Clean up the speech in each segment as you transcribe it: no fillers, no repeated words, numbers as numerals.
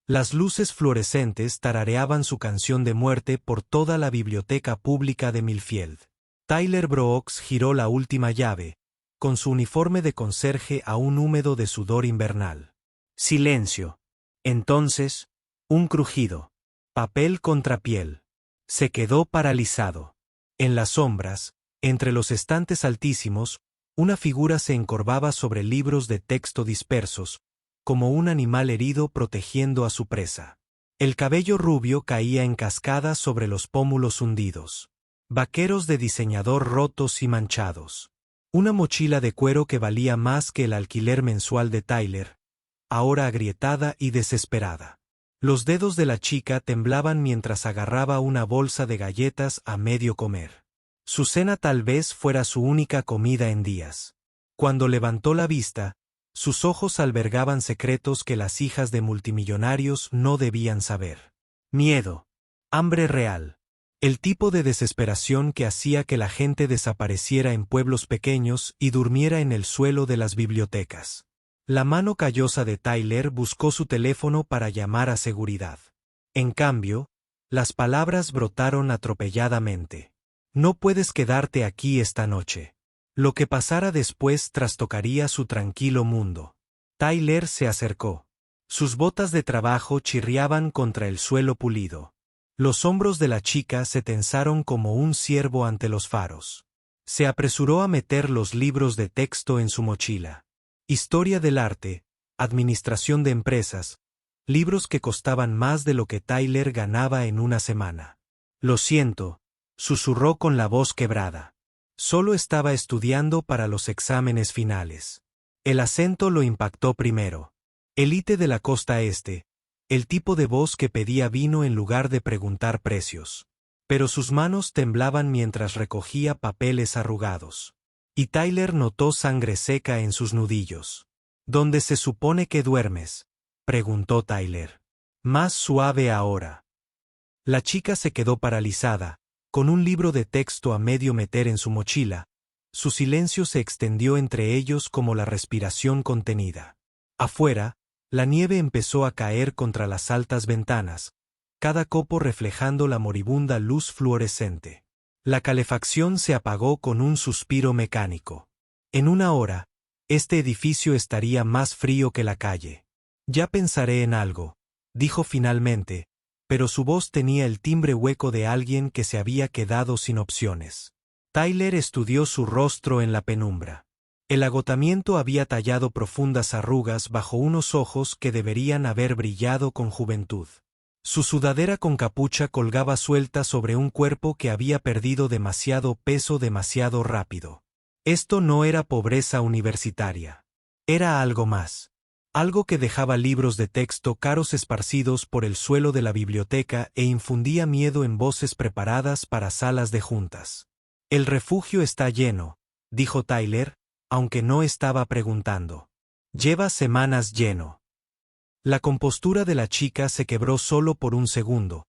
Las luces fluorescentes tarareaban su canción de muerte por toda la biblioteca pública de Millfield. Tyler Brooks giró la última llave, con su uniforme de conserje aún húmedo de sudor invernal. Silencio. Entonces, un crujido. Papel contra piel. Se quedó paralizado. En las sombras, entre los estantes altísimos, una figura se encorvaba sobre libros de texto dispersos, como un animal herido protegiendo a su presa. El cabello rubio caía en cascadas sobre los pómulos hundidos. Vaqueros de diseñador rotos y manchados. Una mochila de cuero que valía más que el alquiler mensual de Tyler, ahora agrietada y desesperada. Los dedos de la chica temblaban mientras agarraba una bolsa de galletas a medio comer. Su cena tal vez fuera su única comida en días. Cuando levantó la vista, sus ojos albergaban secretos que las hijas de multimillonarios no debían saber. Miedo. Hambre real. El tipo de desesperación que hacía que la gente desapareciera en pueblos pequeños y durmiera en el suelo de las bibliotecas. La mano callosa de Tyler buscó su teléfono para llamar a seguridad. En cambio, las palabras brotaron atropelladamente. No puedes quedarte aquí esta noche. Lo que pasara después trastocaría su tranquilo mundo. Tyler se acercó. Sus botas de trabajo chirriaban contra el suelo pulido. Los hombros de la chica se tensaron como un ciervo ante los faros. Se apresuró a meter los libros de texto en su mochila. Historia del arte, administración de empresas, libros que costaban más de lo que Tyler ganaba en una semana. Lo siento, susurró con la voz quebrada. Solo estaba estudiando para los exámenes finales. El acento lo impactó primero. Élite de la costa este, el tipo de voz que pedía vino en lugar de preguntar precios. Pero sus manos temblaban mientras recogía papeles arrugados. Y Tyler notó sangre seca en sus nudillos. ¿Dónde se supone que duermes?, preguntó Tyler. Más suave ahora. La chica se quedó paralizada, con un libro de texto a medio meter en su mochila. Su silencio se extendió entre ellos como la respiración contenida. Afuera, la nieve empezó a caer contra las altas ventanas, cada copo reflejando la moribunda luz fluorescente. La calefacción se apagó con un suspiro mecánico. En una hora, este edificio estaría más frío que la calle. Ya pensaré en algo, dijo finalmente, pero su voz tenía el timbre hueco de alguien que se había quedado sin opciones. Tyler estudió su rostro en la penumbra. El agotamiento había tallado profundas arrugas bajo unos ojos que deberían haber brillado con juventud. Su sudadera con capucha colgaba suelta sobre un cuerpo que había perdido demasiado peso demasiado rápido. Esto no era pobreza universitaria. Era algo más. Algo que dejaba libros de texto caros esparcidos por el suelo de la biblioteca e infundía miedo en voces preparadas para salas de juntas. El refugio está lleno, dijo Tyler, aunque no estaba preguntando. Lleva semanas lleno. La compostura de la chica se quebró solo por un segundo,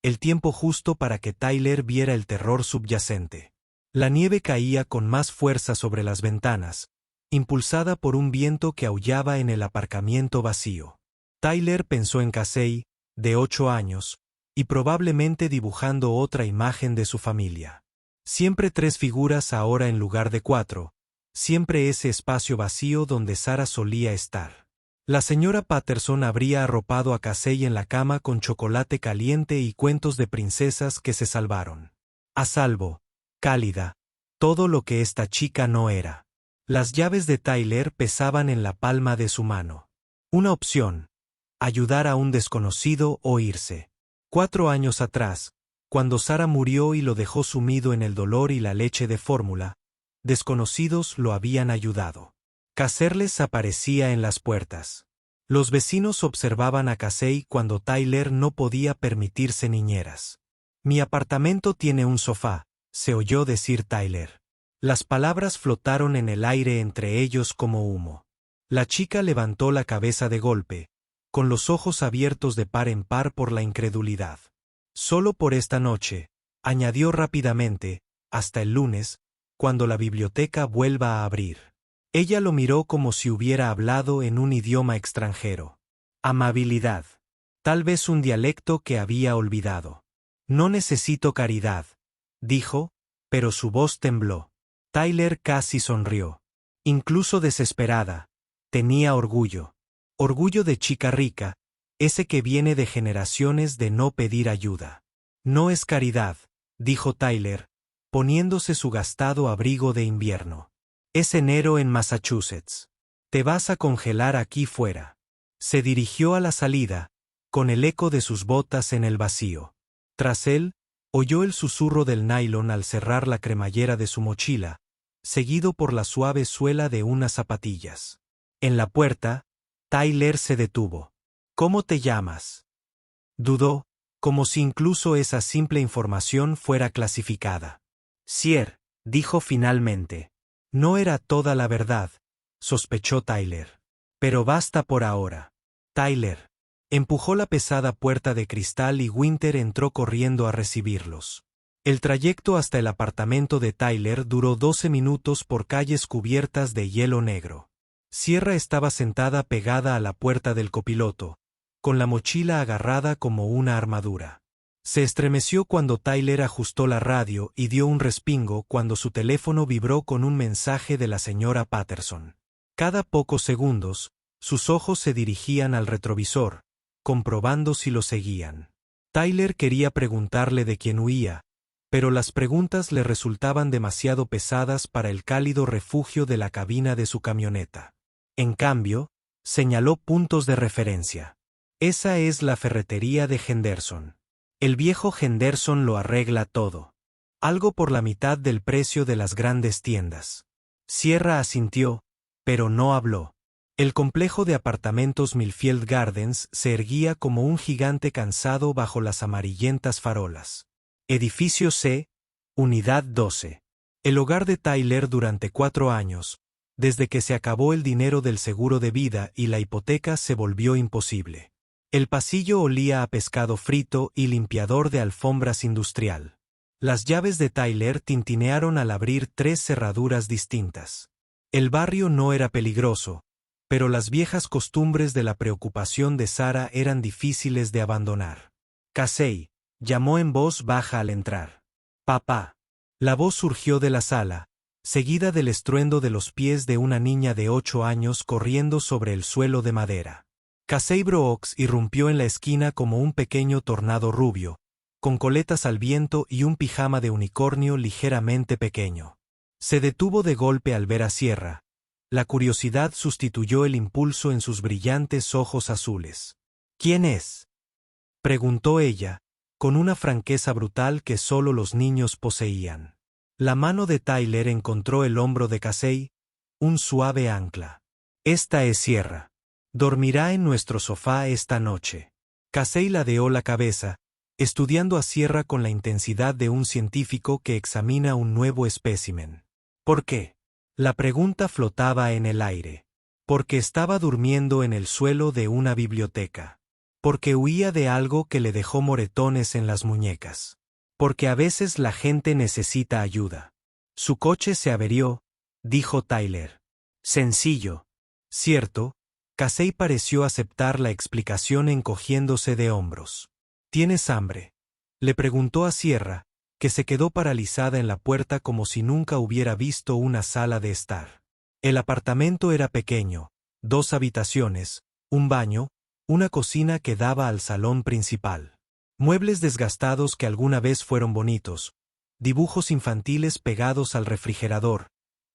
el tiempo justo para que Tyler viera el terror subyacente. La nieve caía con más fuerza sobre las ventanas, impulsada por un viento que aullaba en el aparcamiento vacío. Tyler pensó en Casey, de 8 años, y probablemente dibujando otra imagen de su familia. Siempre 3 figuras ahora en lugar de 4, siempre ese espacio vacío donde Sarah solía estar. La señora Patterson habría arropado a Casey en la cama con chocolate caliente y cuentos de princesas que se salvaron. A salvo, cálida, todo lo que esta chica no era. Las llaves de Tyler pesaban en la palma de su mano. Una opción: ayudar a un desconocido o irse. 4 años atrás, cuando Sarah murió y lo dejó sumido en el dolor y la leche de fórmula, desconocidos lo habían ayudado. Caserles aparecía en las puertas. Los vecinos observaban a Casey cuando Tyler no podía permitirse niñeras. Mi apartamento tiene un sofá, se oyó decir Tyler. Las palabras flotaron en el aire entre ellos como humo. La chica levantó la cabeza de golpe, con los ojos abiertos de par en par por la incredulidad. Solo por esta noche, añadió rápidamente, hasta el lunes, cuando la biblioteca vuelva a abrir. Ella lo miró como si hubiera hablado en un idioma extranjero. Amabilidad. Tal vez un dialecto que había olvidado. No necesito caridad, dijo, pero su voz tembló. Tyler casi sonrió. Incluso desesperada. Tenía orgullo. Orgullo de chica rica, ese que viene de generaciones de no pedir ayuda. No es caridad, dijo Tyler, poniéndose su gastado abrigo de invierno. Es enero en Massachusetts. Te vas a congelar aquí fuera. Se dirigió a la salida, con el eco de sus botas en el vacío. Tras él, oyó el susurro del nylon al cerrar la cremallera de su mochila, seguido por la suave suela de unas zapatillas. En la puerta, Tyler se detuvo. ¿Cómo te llamas? Dudó, como si incluso esa simple información fuera clasificada. Sier, dijo finalmente. No era toda la verdad, sospechó Tyler. Pero basta por ahora. Tyler. Empujó la pesada puerta de cristal y Winter entró corriendo a recibirlos. El trayecto hasta el apartamento de Tyler duró 12 minutos por calles cubiertas de hielo negro. Sierra estaba sentada pegada a la puerta del copiloto, con la mochila agarrada como una armadura. Se estremeció cuando Tyler ajustó la radio y dio un respingo cuando su teléfono vibró con un mensaje de la señora Patterson. Cada pocos segundos, sus ojos se dirigían al retrovisor, comprobando si lo seguían. Tyler quería preguntarle de quién huía, pero las preguntas le resultaban demasiado pesadas para el cálido refugio de la cabina de su camioneta. En cambio, señaló puntos de referencia. Esa es la ferretería de Henderson. El viejo Henderson lo arregla todo. Algo por la mitad del precio de las grandes tiendas. Sierra asintió, pero no habló. El complejo de apartamentos Millfield Gardens se erguía como un gigante cansado bajo las amarillentas farolas. Edificio C, Unidad 12. El hogar de Tyler durante 4 años, desde que se acabó el dinero del seguro de vida y la hipoteca se volvió imposible. El pasillo olía a pescado frito y limpiador de alfombras industrial. Las llaves de Tyler tintinearon al abrir 3 cerraduras distintas. El barrio no era peligroso, pero las viejas costumbres de la preocupación de Sarah eran difíciles de abandonar. Casey, llamó en voz baja al entrar. Papá. La voz surgió de la sala, seguida del estruendo de los pies de una niña de 8 años corriendo sobre el suelo de madera. Casey Brooks irrumpió en la esquina como un pequeño tornado rubio, con coletas al viento y un pijama de unicornio ligeramente pequeño. Se detuvo de golpe al ver a Sierra. La curiosidad sustituyó el impulso en sus brillantes ojos azules. ¿Quién es?, preguntó ella, con una franqueza brutal que solo los niños poseían. La mano de Tyler encontró el hombro de Casey, un suave ancla. Esta es Sierra. Dormirá en nuestro sofá esta noche. Casey ladeó la cabeza, estudiando a Sierra con la intensidad de un científico que examina un nuevo espécimen. ¿Por qué? La pregunta flotaba en el aire. Porque estaba durmiendo en el suelo de una biblioteca. Porque huía de algo que le dejó moretones en las muñecas. Porque a veces la gente necesita ayuda. Su coche se averió, dijo Tyler. Sencillo. Cierto. Casey pareció aceptar la explicación encogiéndose de hombros. ¿Tienes hambre?, le preguntó a Sierra, que se quedó paralizada en la puerta como si nunca hubiera visto una sala de estar. El apartamento era pequeño, 2 habitaciones, un baño, una cocina que daba al salón principal. Muebles desgastados que alguna vez fueron bonitos, dibujos infantiles pegados al refrigerador,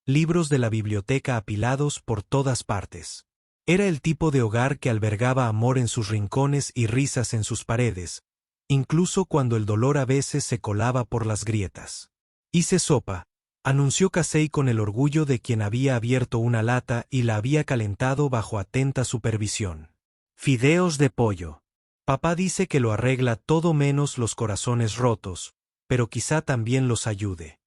libros de la biblioteca apilados por todas partes. Era el tipo de hogar que albergaba amor en sus rincones y risas en sus paredes, incluso cuando el dolor a veces se colaba por las grietas. Hice sopa, anunció Casey con el orgullo de quien había abierto una lata y la había calentado bajo atenta supervisión. Fideos de pollo. Papá dice que lo arregla todo menos los corazones rotos, pero quizá también los ayude.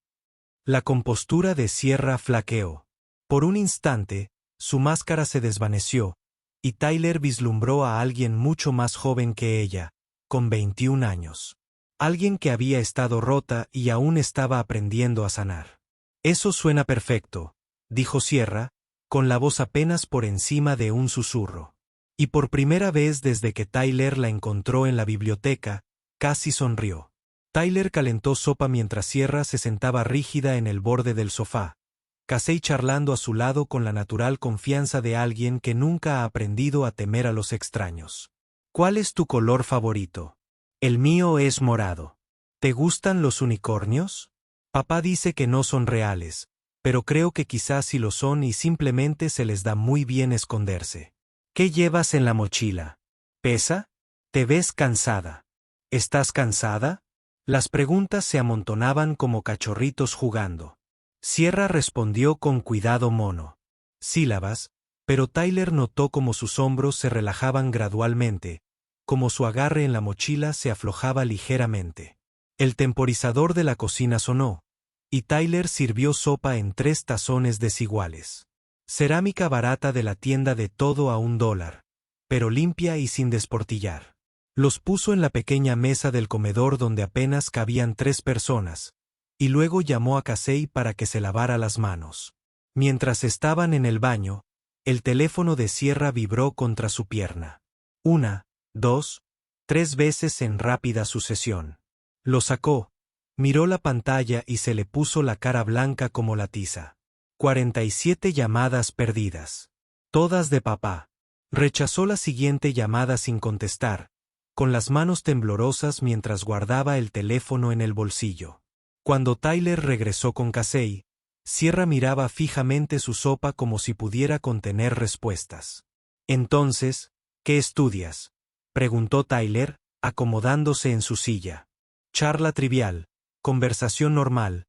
La compostura de Sierra flaqueó. Por un instante, su máscara se desvaneció, y Tyler vislumbró a alguien mucho más joven que ella, con 21 años. Alguien que había estado rota y aún estaba aprendiendo a sanar. Eso suena perfecto, dijo Sierra, con la voz apenas por encima de un susurro. Y por primera vez desde que Tyler la encontró en la biblioteca, casi sonrió. Tyler calentó sopa mientras Sierra se sentaba rígida en el borde del sofá, Casey charlando a su lado con la natural confianza de alguien que nunca ha aprendido a temer a los extraños. ¿Cuál es tu color favorito? El mío es morado. ¿Te gustan los unicornios? Papá dice que no son reales, pero creo que quizás sí lo son y simplemente se les da muy bien esconderse. ¿Qué llevas en la mochila? ¿Pesa? ¿Te ves cansada? ¿Estás cansada? Las preguntas se amontonaban como cachorritos jugando. Sierra respondió con cuidado mono. Sílabas, pero Tyler notó cómo sus hombros se relajaban gradualmente, como su agarre en la mochila se aflojaba ligeramente. El temporizador de la cocina sonó, y Tyler sirvió sopa en 3 tazones desiguales. Cerámica barata de la tienda de todo a $1, pero limpia y sin desportillar. Los puso en la pequeña mesa del comedor donde apenas cabían 3 personas, y luego llamó a Casey para que se lavara las manos. Mientras estaban en el baño, el teléfono de Sierra vibró contra su pierna. 1, 2, 3 veces en rápida sucesión. Lo sacó, miró la pantalla y se le puso la cara blanca como la tiza. 47 llamadas perdidas. Todas de papá. Rechazó la siguiente llamada sin contestar, con las manos temblorosas mientras guardaba el teléfono en el bolsillo. Cuando Tyler regresó con Casey, Sierra miraba fijamente su sopa como si pudiera contener respuestas. Entonces, ¿qué estudias?, preguntó Tyler, acomodándose en su silla. Charla trivial, conversación normal,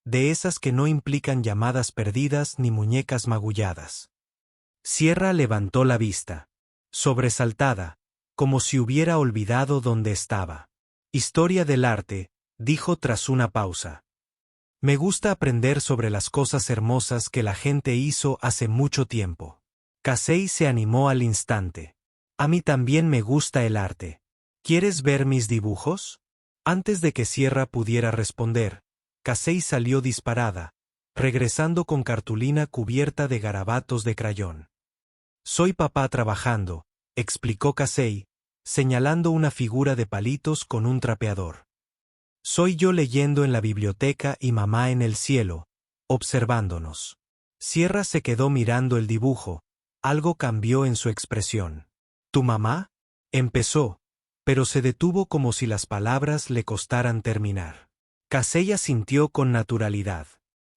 de esas que no implican llamadas perdidas ni muñecas magulladas. Sierra levantó la vista, sobresaltada, como si hubiera olvidado dónde estaba. Historia del arte, dijo tras una pausa. Me gusta aprender sobre las cosas hermosas que la gente hizo hace mucho tiempo. Casey se animó al instante. A mí también me gusta el arte. ¿Quieres ver mis dibujos? Antes de que Sierra pudiera responder, Casey salió disparada, regresando con cartulina cubierta de garabatos de crayón. Soy papá trabajando, explicó Casey, señalando una figura de palitos con un trapeador. Soy yo leyendo en la biblioteca y mamá en el cielo, observándonos. Sierra se quedó mirando el dibujo, algo cambió en su expresión. ¿Tu mamá? Empezó, pero se detuvo como si las palabras le costaran terminar. Casey asintió con naturalidad.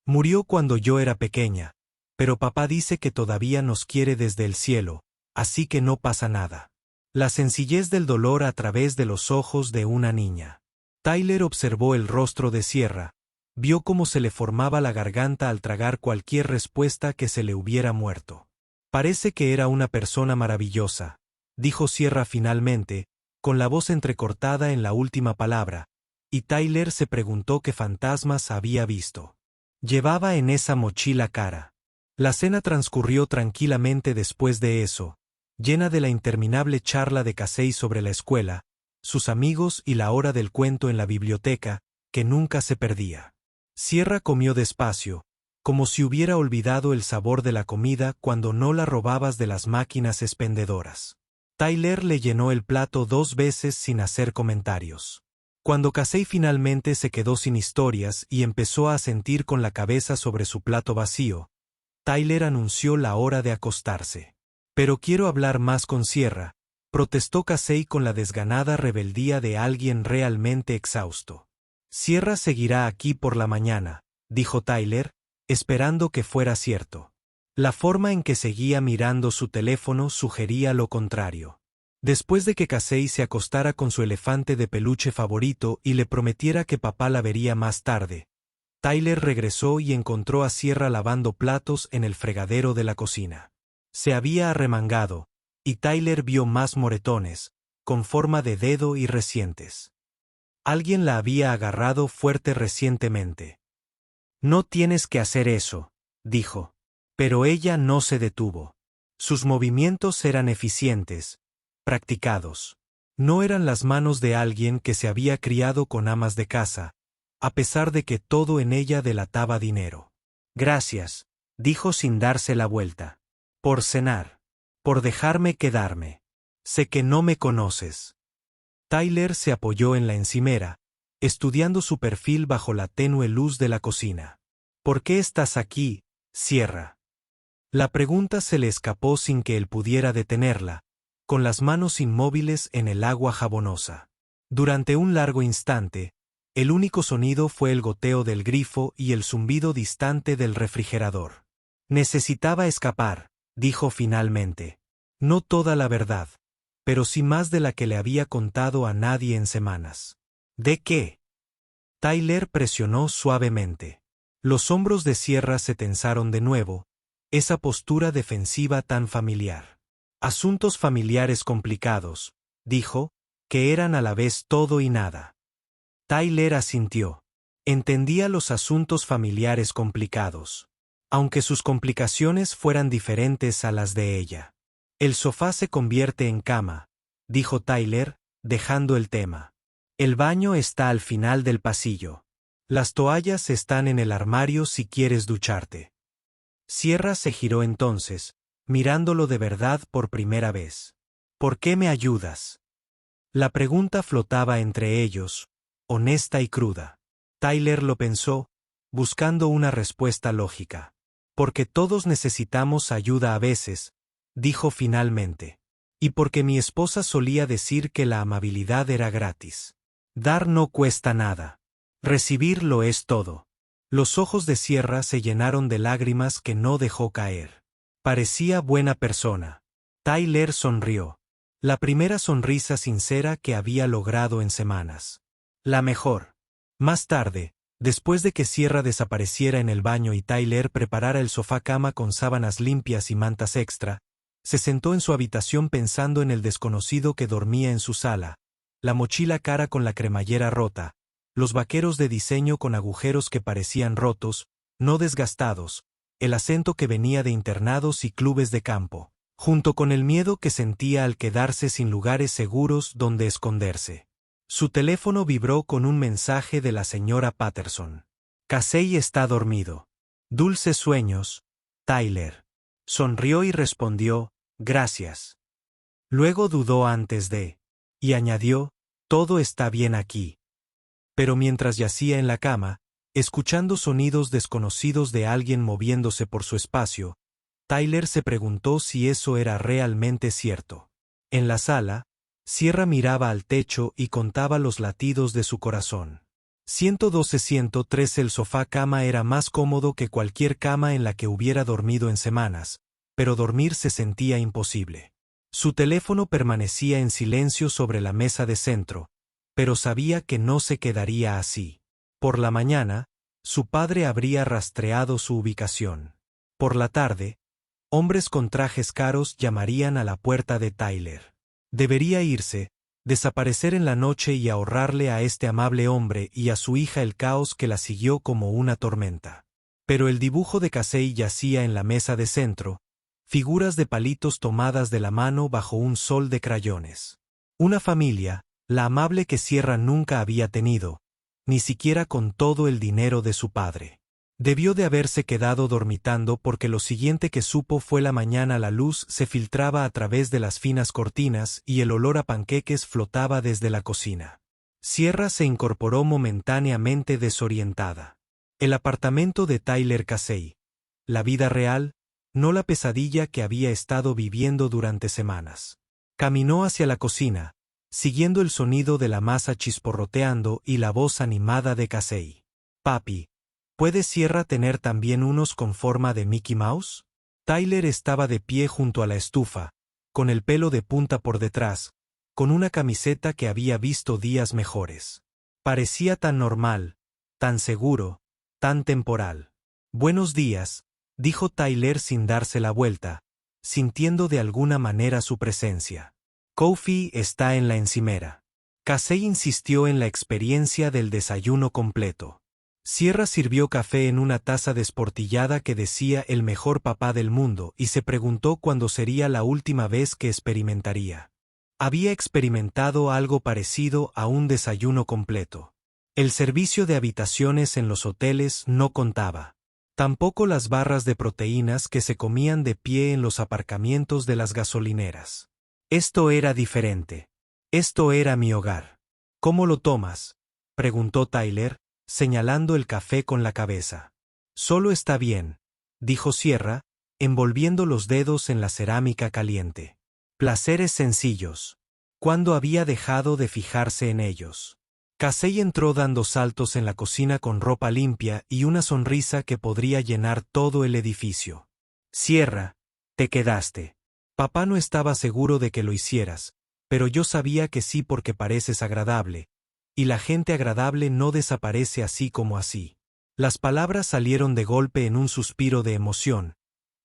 Murió cuando yo era pequeña, pero papá dice que todavía nos quiere desde el cielo, así que no pasa nada. La sencillez del dolor a través de los ojos de una niña. Tyler observó el rostro de Sierra, vio cómo se le formaba la garganta al tragar cualquier respuesta que se le hubiera muerto. Parece que era una persona maravillosa, dijo Sierra finalmente, con la voz entrecortada en la última palabra, y Tyler se preguntó qué fantasmas había visto. Llevaba en esa mochila cara. La cena transcurrió tranquilamente después de eso, llena de la interminable charla de Casey sobre la escuela, sus amigos y la hora del cuento en la biblioteca, que nunca se perdía. Sierra comió despacio, como si hubiera olvidado el sabor de la comida cuando no la robabas de las máquinas expendedoras. Tyler le llenó el plato 2 veces sin hacer comentarios. Cuando Casey finalmente se quedó sin historias y empezó a sentir con la cabeza sobre su plato vacío, Tyler anunció la hora de acostarse. Pero quiero hablar más con Sierra, protestó Casey con la desganada rebeldía de alguien realmente exhausto. Sierra seguirá aquí por la mañana, dijo Tyler, esperando que fuera cierto. La forma en que seguía mirando su teléfono sugería lo contrario. Después de que Casey se acostara con su elefante de peluche favorito y le prometiera que papá la vería más tarde, Tyler regresó y encontró a Sierra lavando platos en el fregadero de la cocina. Se había arremangado, y Tyler vio más moretones, con forma de dedo y recientes. Alguien la había agarrado fuerte recientemente. No tienes que hacer eso, dijo. Pero ella no se detuvo. Sus movimientos eran eficientes, practicados. No eran las manos de alguien que se había criado con amas de casa, a pesar de que todo en ella delataba dinero. Gracias, dijo sin darse la vuelta. Por cenar. Por dejarme quedarme. Sé que no me conoces. Tyler se apoyó en la encimera, estudiando su perfil bajo la tenue luz de la cocina. ¿Por qué estás aquí, Sierra? La pregunta se le escapó sin que él pudiera detenerla, con las manos inmóviles en el agua jabonosa. Durante un largo instante, el único sonido fue el goteo del grifo y el zumbido distante del refrigerador. Necesitaba escapar, dijo finalmente. No toda la verdad, pero sí más de la que le había contado a nadie en semanas. ¿De qué? Tyler presionó suavemente. Los hombros de Sierra se tensaron de nuevo, esa postura defensiva tan familiar. Asuntos familiares complicados, dijo, que eran a la vez todo y nada. Tyler asintió. Entendía los asuntos familiares complicados, aunque sus complicaciones fueran diferentes a las de ella. El sofá se convierte en cama, dijo Tyler, dejando el tema. El baño está al final del pasillo. Las toallas están en el armario si quieres ducharte. Sierra se giró entonces, mirándolo de verdad por primera vez. ¿Por qué me ayudas? La pregunta flotaba entre ellos, honesta y cruda. Tyler lo pensó, buscando una respuesta lógica. Porque todos necesitamos ayuda a veces, dijo finalmente. Y porque mi esposa solía decir que la amabilidad era gratis. Dar no cuesta nada. Recibir lo es todo. Los ojos de Sierra se llenaron de lágrimas que no dejó caer. Parecía buena persona. Tyler sonrió. La primera sonrisa sincera que había logrado en semanas. La mejor. Más tarde, después de que Sierra desapareciera en el baño y Tyler preparara el sofá cama con sábanas limpias y mantas extra, se sentó en su habitación pensando en el desconocido que dormía en su sala, la mochila cara con la cremallera rota, los vaqueros de diseño con agujeros que parecían rotos, no desgastados, el acento que venía de internados y clubes de campo, junto con el miedo que sentía al quedarse sin lugares seguros donde esconderse. Su teléfono vibró con un mensaje de la señora Patterson. Casey está dormido. Dulces sueños, Tyler. Sonrió y respondió, gracias. Luego dudó antes de, y añadió, todo está bien aquí. Pero mientras yacía en la cama, escuchando sonidos desconocidos de alguien moviéndose por su espacio, Tyler se preguntó si eso era realmente cierto. En la sala, Sierra miraba al techo y contaba los latidos de su corazón. 112-113. El sofá cama era más cómodo que cualquier cama en la que hubiera dormido en semanas, pero dormir se sentía imposible. Su teléfono permanecía en silencio sobre la mesa de centro, pero sabía que no se quedaría así. Por la mañana, su padre habría rastreado su ubicación. Por la tarde, hombres con trajes caros llamarían a la puerta de Tyler. Debería irse, desaparecer en la noche y ahorrarle a este amable hombre y a su hija el caos que la siguió como una tormenta. Pero el dibujo de Casey yacía en la mesa de centro, figuras de palitos tomadas de la mano bajo un sol de crayones. Una familia, la amable que Sierra nunca había tenido, ni siquiera con todo el dinero de su padre. Debió de haberse quedado dormitando porque lo siguiente que supo fue la mañana la luz se filtraba a través de las finas cortinas y el olor a panqueques flotaba desde la cocina. Sierra se incorporó momentáneamente desorientada. El apartamento de Tyler Casey. La vida real, no la pesadilla que había estado viviendo durante semanas. Caminó hacia la cocina, siguiendo el sonido de la masa chisporroteando y la voz animada de Casey. Papi, ¿puede Sierra tener también unos con forma de Mickey Mouse? Tyler estaba de pie junto a la estufa, con el pelo de punta por detrás, con una camiseta que había visto días mejores. Parecía tan normal, tan seguro, tan temporal. Buenos días, dijo Tyler sin darse la vuelta, sintiendo de alguna manera su presencia. Kofi está en la encimera. Casey insistió en la experiencia del desayuno completo. Sierra sirvió café en una taza desportillada que decía el mejor papá del mundo y se preguntó cuándo sería la última vez que experimentaría. Había experimentado algo parecido a un desayuno completo. El servicio de habitaciones en los hoteles no contaba. Tampoco las barras de proteínas que se comían de pie en los aparcamientos de las gasolineras. Esto era diferente. Esto era mi hogar. ¿Cómo lo tomas?, preguntó Tyler, señalando el café con la cabeza. Solo está bien, dijo Sierra, envolviendo los dedos en la cerámica caliente. Placeres sencillos. ¿Cuándo había dejado de fijarse en ellos? Casey entró dando saltos en la cocina con ropa limpia y una sonrisa que podría llenar todo el edificio. Sierra, te quedaste. Papá no estaba seguro de que lo hicieras, pero yo sabía que sí porque pareces agradable, y la gente agradable no desaparece así como así. Las palabras salieron de golpe en un suspiro de emoción,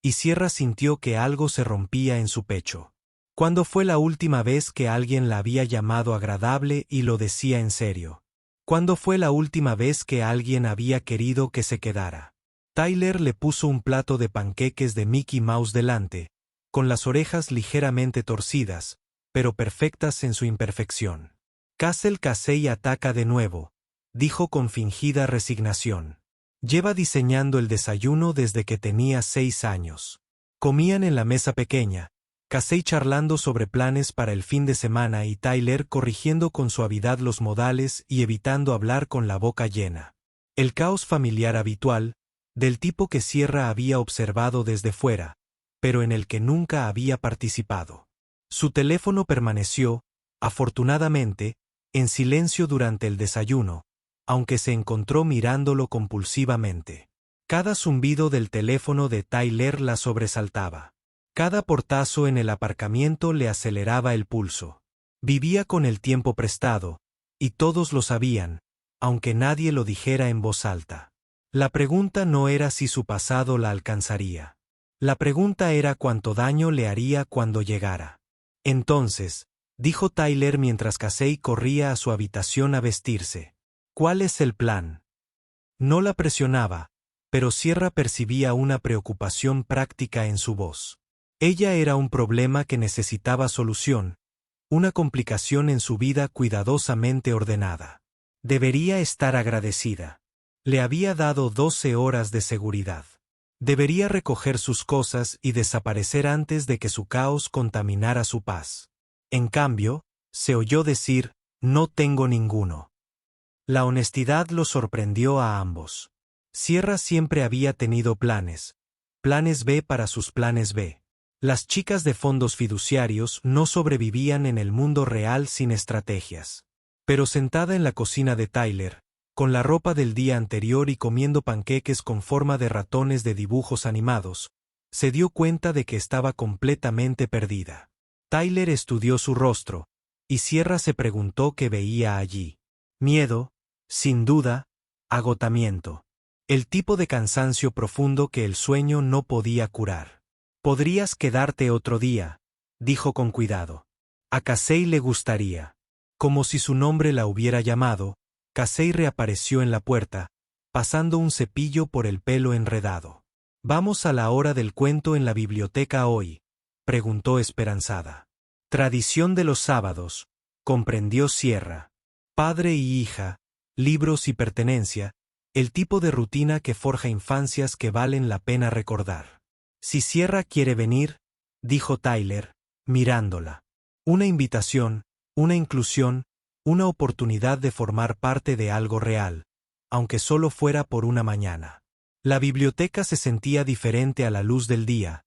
y Sierra sintió que algo se rompía en su pecho. ¿Cuándo fue la última vez que alguien la había llamado agradable y lo decía en serio? ¿Cuándo fue la última vez que alguien había querido que se quedara? Tyler le puso un plato de panqueques de Mickey Mouse delante, con las orejas ligeramente torcidas, pero perfectas en su imperfección. Casey ataca de nuevo, dijo con fingida resignación. Lleva diseñando el desayuno desde que tenía 6 años. Comían en la mesa pequeña, Casey charlando sobre planes para el fin de semana y Tyler corrigiendo con suavidad los modales y evitando hablar con la boca llena. El caos familiar habitual, del tipo que Sierra había observado desde fuera, pero en el que nunca había participado. Su teléfono permaneció, afortunadamente, en silencio durante el desayuno, aunque se encontró mirándolo compulsivamente. Cada zumbido del teléfono de Tyler la sobresaltaba. Cada portazo en el aparcamiento le aceleraba el pulso. Vivía con el tiempo prestado, y todos lo sabían, aunque nadie lo dijera en voz alta. La pregunta no era si su pasado la alcanzaría. La pregunta era cuánto daño le haría cuando llegara. Entonces, dijo Tyler mientras Casey corría a su habitación a vestirse. ¿Cuál es el plan? No la presionaba, pero Sierra percibía una preocupación práctica en su voz. Ella era un problema que necesitaba solución, una complicación en su vida cuidadosamente ordenada. Debería estar agradecida. Le había dado 12 horas de seguridad. Debería recoger sus cosas y desaparecer antes de que su caos contaminara su paz. En cambio, se oyó decir, no tengo ninguno. La honestidad los sorprendió a ambos. Sierra siempre había tenido planes B para sus planes B. Las chicas de fondos fiduciarios no sobrevivían en el mundo real sin estrategias. Pero sentada en la cocina de Tyler, con la ropa del día anterior y comiendo panqueques con forma de ratones de dibujos animados, se dio cuenta de que estaba completamente perdida. Tyler estudió su rostro, y Sierra se preguntó qué veía allí. Miedo, sin duda, agotamiento. El tipo de cansancio profundo que el sueño no podía curar. Podrías quedarte otro día, dijo con cuidado. A Casey le gustaría. Como si su nombre la hubiera llamado, Casey reapareció en la puerta, pasando un cepillo por el pelo enredado. ¿Vamos a la hora del cuento en la biblioteca hoy?, preguntó esperanzada. Tradición de los sábados, comprendió Sierra. Padre y hija, libros y pertenencia, el tipo de rutina que forja infancias que valen la pena recordar. Si Sierra quiere venir, dijo Tyler, mirándola. Una invitación, una inclusión, una oportunidad de formar parte de algo real, aunque solo fuera por una mañana. La biblioteca se sentía diferente a la luz del día,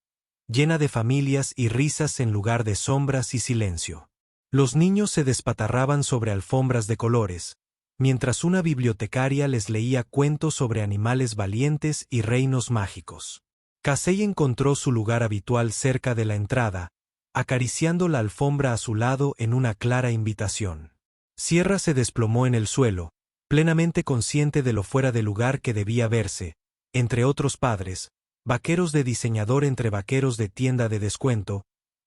llena de familias y risas en lugar de sombras y silencio. Los niños se despatarraban sobre alfombras de colores, mientras una bibliotecaria les leía cuentos sobre animales valientes y reinos mágicos. Casey encontró su lugar habitual cerca de la entrada, acariciando la alfombra a su lado en una clara invitación. Sierra se desplomó en el suelo, plenamente consciente de lo fuera de lugar que debía verse, entre otros padres, vaqueros de diseñador entre vaqueros de tienda de descuento,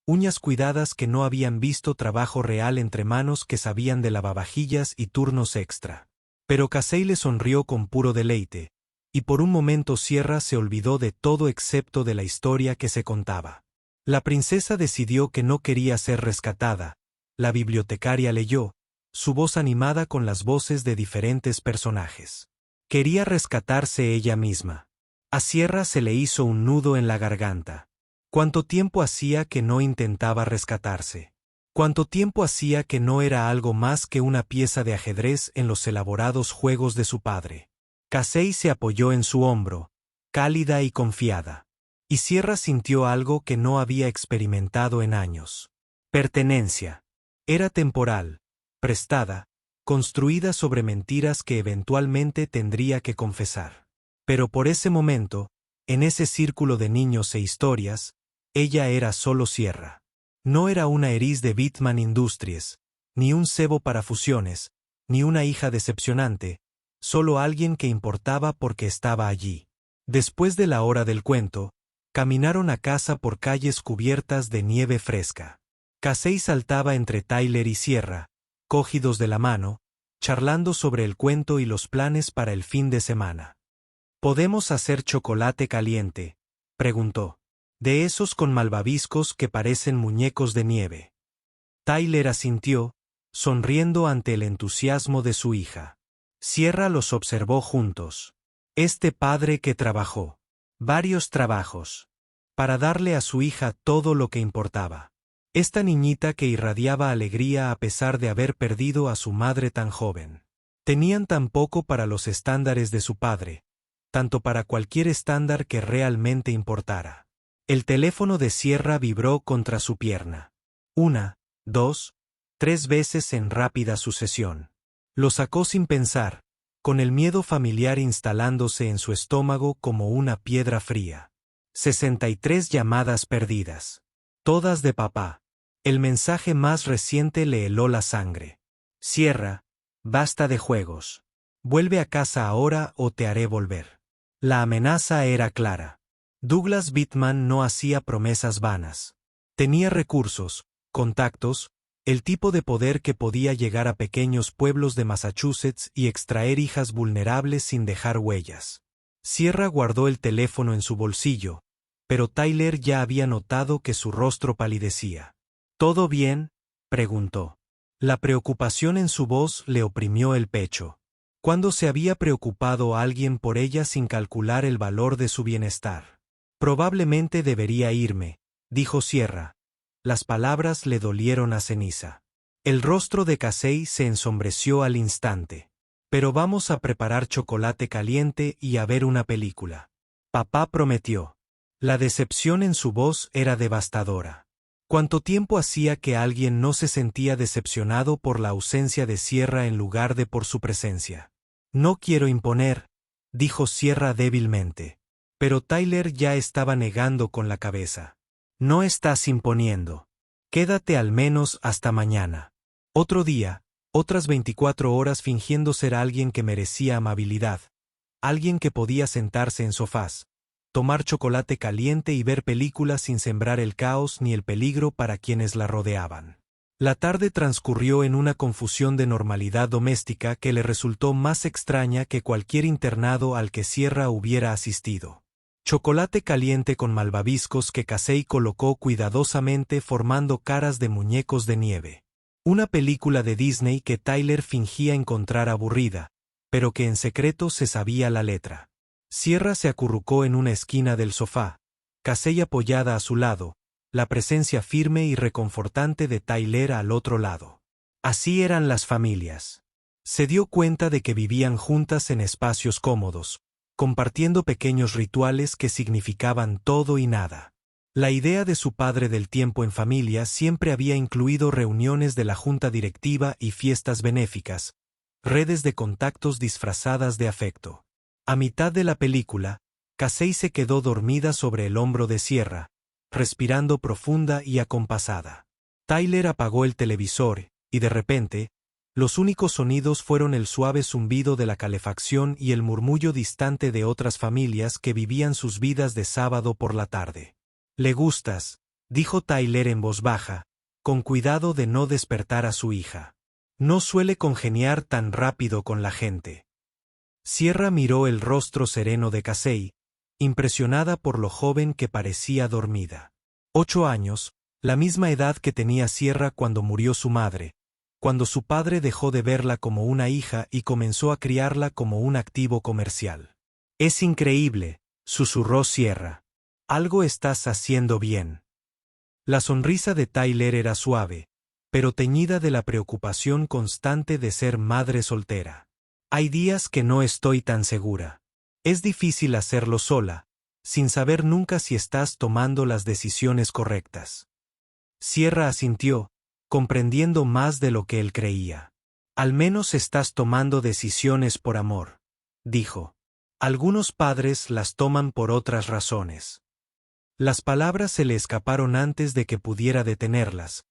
uñas cuidadas que no habían visto trabajo real entre manos que sabían de lavavajillas y turnos extra. Pero Casey le sonrió con puro deleite, y por un momento Sierra se olvidó de todo excepto de la historia que se contaba. La princesa decidió que no quería ser rescatada. La bibliotecaria leyó, su voz animada con las voces de diferentes personajes. Quería rescatarse ella misma. A Sierra se le hizo un nudo en la garganta. ¿Cuánto tiempo hacía que no intentaba rescatarse? ¿Cuánto tiempo hacía que no era algo más que una pieza de ajedrez en los elaborados juegos de su padre? Casey se apoyó en su hombro, cálida y confiada. Y Sierra sintió algo que no había experimentado en años. Pertenencia. Era temporal, prestada, construida sobre mentiras que eventualmente tendría que confesar. Pero por ese momento, en ese círculo de niños e historias, ella era solo Sierra. No era una Eris de Bitman Industries, ni un cebo para fusiones, ni una hija decepcionante, solo alguien que importaba porque estaba allí. Después de la hora del cuento, caminaron a casa por calles cubiertas de nieve fresca. Casey saltaba entre Tyler y Sierra, cogidos de la mano, charlando sobre el cuento y los planes para el fin de semana. ¿Podemos hacer chocolate caliente?, preguntó. De esos con malvaviscos que parecen muñecos de nieve. Tyler asintió, sonriendo ante el entusiasmo de su hija. Sierra los observó juntos. Este padre que trabajó varios trabajos para darle a su hija todo lo que importaba. Esta niñita que irradiaba alegría a pesar de haber perdido a su madre tan joven. Tenían tan poco para los estándares de su padre, tanto para cualquier estándar que realmente importara. El teléfono de Sierra vibró contra su pierna. 1, 2, 3 veces en rápida sucesión. Lo sacó sin pensar, con el miedo familiar instalándose en su estómago como una piedra fría. 63 llamadas perdidas. Todas de papá. El mensaje más reciente le heló la sangre. Sierra, basta de juegos. Vuelve a casa ahora o te haré volver. La amenaza era clara. Douglas Bitman no hacía promesas vanas. Tenía recursos, contactos, el tipo de poder que podía llegar a pequeños pueblos de Massachusetts y extraer hijas vulnerables sin dejar huellas. Sierra guardó el teléfono en su bolsillo, pero Tyler ya había notado que su rostro palidecía. ¿Todo bien?, preguntó. La preocupación en su voz le oprimió el pecho. ¿Cuándo se había preocupado a alguien por ella sin calcular el valor de su bienestar? Probablemente debería irme, dijo Sierra. Las palabras le dolieron a ceniza. El rostro de Casey se ensombreció al instante. Pero vamos a preparar chocolate caliente y a ver una película. Papá prometió. La decepción en su voz era devastadora. ¿Cuánto tiempo hacía que alguien no se sentía decepcionado por la ausencia de Sierra en lugar de por su presencia? No quiero imponer, dijo Sierra débilmente. Pero Tyler ya estaba negando con la cabeza. No estás imponiendo. Quédate al menos hasta mañana. Otro día, otras 24 horas fingiendo ser alguien que merecía amabilidad, alguien que podía sentarse en sofás, tomar chocolate caliente y ver películas sin sembrar el caos ni el peligro para quienes la rodeaban. La tarde transcurrió en una confusión de normalidad doméstica que le resultó más extraña que cualquier internado al que Sierra hubiera asistido. Chocolate caliente con malvaviscos que Casey colocó cuidadosamente formando caras de muñecos de nieve. Una película de Disney que Tyler fingía encontrar aburrida, pero que en secreto se sabía la letra. Sierra se acurrucó en una esquina del sofá, Casey apoyada a su lado, la presencia firme y reconfortante de Tyler al otro lado. Así eran las familias. Se dio cuenta de que vivían juntas en espacios cómodos, compartiendo pequeños rituales que significaban todo y nada. La idea de su padre del tiempo en familia siempre había incluido reuniones de la junta directiva y fiestas benéficas, redes de contactos disfrazadas de afecto. A mitad de la película, Casey se quedó dormida sobre el hombro de Sierra, respirando profunda y acompasada. Tyler apagó el televisor, y de repente, los únicos sonidos fueron el suave zumbido de la calefacción y el murmullo distante de otras familias que vivían sus vidas de sábado por la tarde. «Le gustas», dijo Tyler en voz baja, con cuidado de no despertar a su hija. «No suele congeniar tan rápido con la gente». Sierra miró el rostro sereno de Casey, impresionada por lo joven que parecía dormida. 8 años, la misma edad que tenía Sierra cuando murió su madre, cuando su padre dejó de verla como una hija y comenzó a criarla como un activo comercial. «Es increíble», susurró Sierra. «Algo estás haciendo bien». La sonrisa de Tyler era suave, pero teñida de la preocupación constante de ser madre soltera. Hay días que no estoy tan segura. Es difícil hacerlo sola, sin saber nunca si estás tomando las decisiones correctas. Sierra asintió, comprendiendo más de lo que él creía. Al menos estás tomando decisiones por amor, dijo. Algunos padres las toman por otras razones. Las palabras se le escaparon antes de que pudiera detenerlas,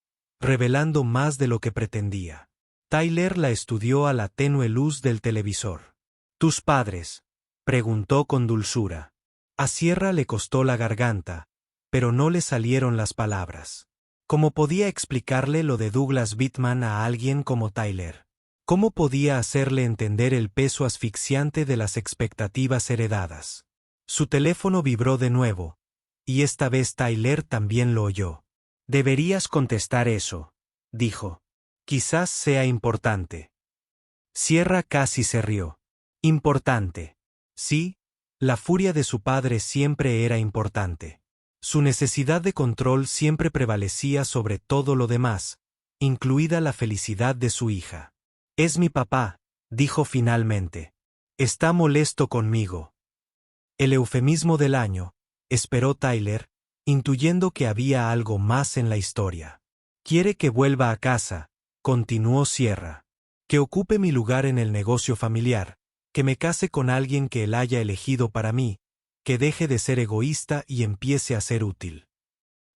revelando más de lo que pretendía. Tyler la estudió a la tenue luz del televisor. ¿Tus padres?, preguntó con dulzura. A Sierra le costó la garganta, pero no le salieron las palabras. ¿Cómo podía explicarle lo de Douglas Whitman a alguien como Tyler? ¿Cómo podía hacerle entender el peso asfixiante de las expectativas heredadas? Su teléfono vibró de nuevo, y esta vez Tyler también lo oyó. Deberías contestar eso, dijo. Quizás sea importante. Sierra casi se rió. Importante. Sí, la furia de su padre siempre era importante. Su necesidad de control siempre prevalecía sobre todo lo demás, incluida la felicidad de su hija. Es mi papá, dijo finalmente. Está molesto conmigo. El eufemismo del año, esperó Tyler, intuyendo que había algo más en la historia. Quiere que vuelva a casa, continuó Sierra. Que ocupe mi lugar en el negocio familiar, que me case con alguien que él haya elegido para mí, que deje de ser egoísta y empiece a ser útil.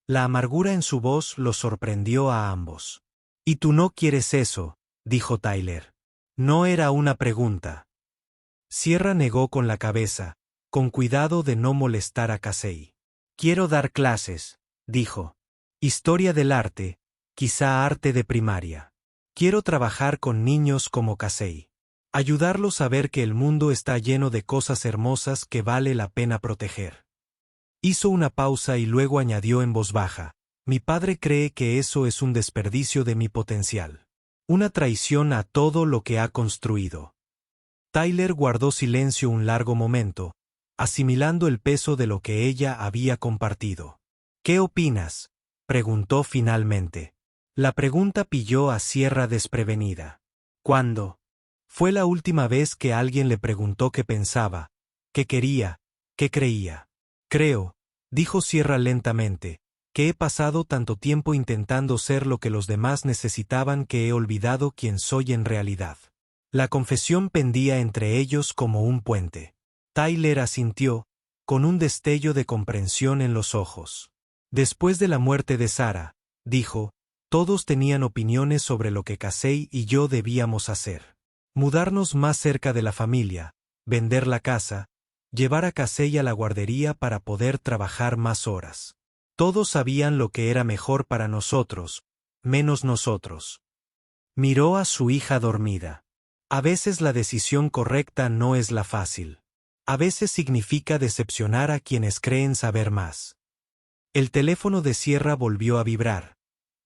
La amargura en su voz los sorprendió a ambos. «¿Y tú no quieres eso?», dijo Tyler. No era una pregunta. Sierra negó con la cabeza, con cuidado de no molestar a Casey. «Quiero dar clases», dijo. «Historia del arte, quizá arte de primaria. Quiero trabajar con niños como Casey. Ayudarlos a ver que el mundo está lleno de cosas hermosas que vale la pena proteger». Hizo una pausa y luego añadió en voz baja, «Mi padre cree que eso es un desperdicio de mi potencial. Una traición a todo lo que ha construido». Tyler guardó silencio un largo momento, asimilando el peso de lo que ella había compartido. «¿Qué opinas?», preguntó finalmente. La pregunta pilló a Sierra desprevenida. ¿Cuándo? Fue la última vez que alguien le preguntó qué pensaba, qué quería, qué creía. «Creo», dijo Sierra lentamente, «que he pasado tanto tiempo intentando ser lo que los demás necesitaban que he olvidado quién soy en realidad». La confesión pendía entre ellos como un puente. Tyler asintió, con un destello de comprensión en los ojos. «Después de la muerte de Sarah», dijo, «todos tenían opiniones sobre lo que Casey y yo debíamos hacer. Mudarnos más cerca de la familia, vender la casa, llevar a Casey a la guardería para poder trabajar más horas. Todos sabían lo que era mejor para nosotros, menos nosotros». Miró a su hija dormida. A veces la decisión correcta no es la fácil. A veces significa decepcionar a quienes creen saber más. El teléfono de Sierra volvió a vibrar,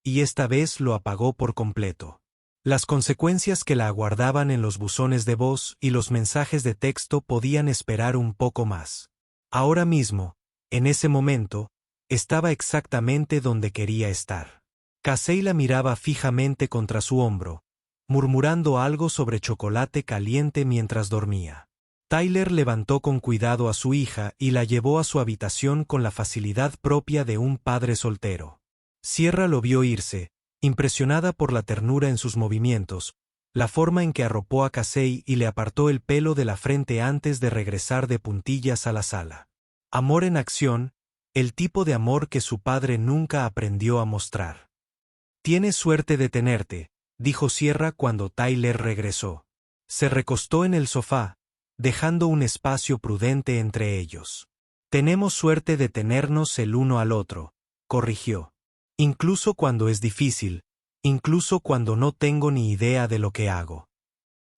y esta vez lo apagó por completo. Las consecuencias que la aguardaban en los buzones de voz y los mensajes de texto podían esperar un poco más. Ahora mismo, en ese momento, estaba exactamente donde quería estar. Casey la miraba fijamente contra su hombro, murmurando algo sobre chocolate caliente mientras dormía. Tyler levantó con cuidado a su hija y la llevó a su habitación con la facilidad propia de un padre soltero. Sierra lo vio irse, impresionada por la ternura en sus movimientos, la forma en que arropó a Casey y le apartó el pelo de la frente antes de regresar de puntillas a la sala. Amor en acción, el tipo de amor que su padre nunca aprendió a mostrar. «Tienes suerte de tenerte», dijo Sierra cuando Tyler regresó. Se recostó en el sofá, dejando un espacio prudente entre ellos. «Tenemos suerte de tenernos el uno al otro», corrigió. «Incluso cuando es difícil, incluso cuando no tengo ni idea de lo que hago».